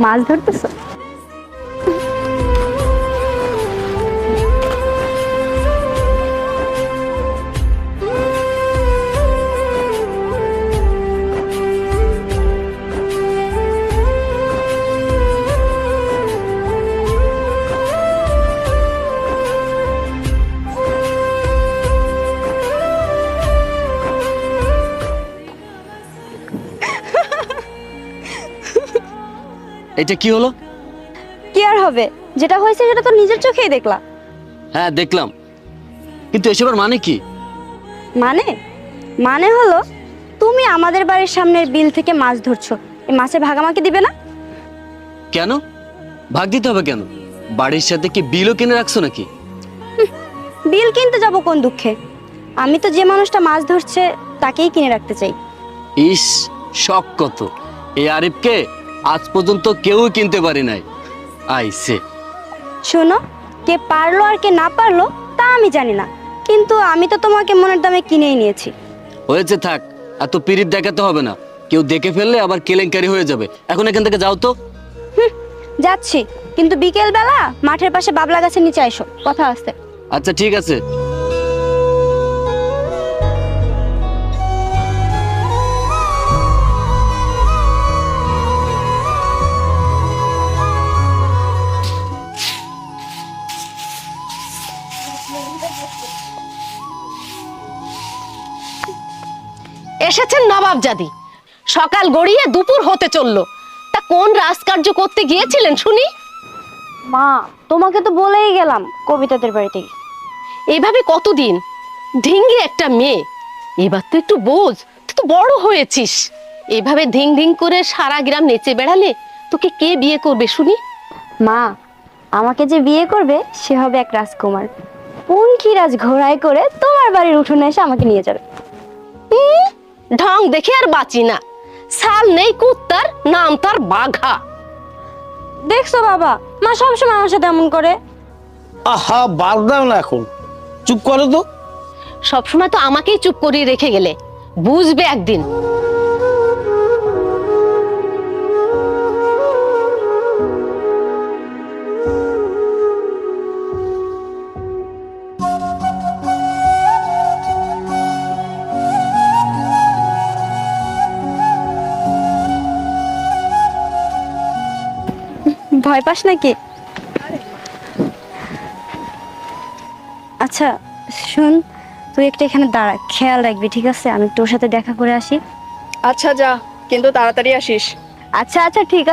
মাছ ধরতেছো? এটা কি হলো? কি আর হবে, যেটা হয়েছে সেটা তো নিজের চোখেই দেখলা। হ্যাঁ দেখলাম, কিন্তু এসবের মানে কি? মানে মানে হলো তুমি আমাদের বাড়ির সামনের বিল থেকে মাছ ধরছো, এই মাছের ভাগ আমাকে দিবে না? কেন ভাগ দিতে হবে কেন? বাড়ির সাথে কি বিলও কিনে রাখছো নাকি? বিল কিনতে যাব কোন দুঃখে? আমি তো যে মানুষটা মাছ ধরছে তাকেই কিনে রাখতে চাই। ইস, শখ কত! এই আরিফকে আজ পর্যন্ত কেউই কিনতে পারি নাই। আইসে শোনো, কে পারলো আর কে না পারলো তা আমি জানি না, কিন্তু আমি তো তোমাকে মনের দামে কিনেই নিয়েছি। হয়েছে, থাক, এত পিরিত দেখাতে হবে না। কেউ দেখে ফেললে আবার কেলেঙ্কারি হয়ে যাবে। এখন এখান থেকে যাও তো। যাচ্ছি, কিন্তু বিকেল বেলা মাঠের পাশে বাবলা গাছের নিচে এসো, কথা আছে। আচ্ছা ঠিক আছে। এসেছেন নবাবজাদি। সকাল গড়িয়ে দুপুর হতে চললো, তা কোন রাজকার্য করতে গিয়েছিলেন শুনি? মা, তোমাকে তো বলেই গেলাম কবিতাদের বাড়িতে। এইভাবে কতদিন? ঢিঙ্গি একটা মেয়ে, এবার তো একটু বোঝ, তুই তো বড় হয়েছিস। এইভাবে ধিং ধিং করে সারা গ্রাম নেচে বেড়ালে তোকে কে বিয়ে করবে শুনি? মা, আমাকে যে বিয়ে করবে সে হবে এক রাজকুমার। পঙ্খিরাজ ঘোড়ায় করে তোমার বাড়ির উঠোনে এসে আমাকে নিয়ে যাবে। ঢং দেখে আর বাঁচি না। সাল নেই কুত্তার, নাম তার বাঘা। দেখছো বাবা, মা সবসময় আমার সাথে এমন করে। আহা, বাদ দাও না, এখন চুপ করো তো। সবসময় তো আমাকেই চুপ করিয়ে রেখে গেলে, বুঝবে একদিন। ভয় পাস নাকি? আচ্ছা শুন, তুই একটা এখানে দাঁড়া, খেয়াল রাখবি, ঠিক আছে? আমি তোর সাথে দেখা করে আসি। আচ্ছা যা, কিন্তু তাড়াতাড়ি আসিস। আচ্ছা আচ্ছা ঠিক আছে।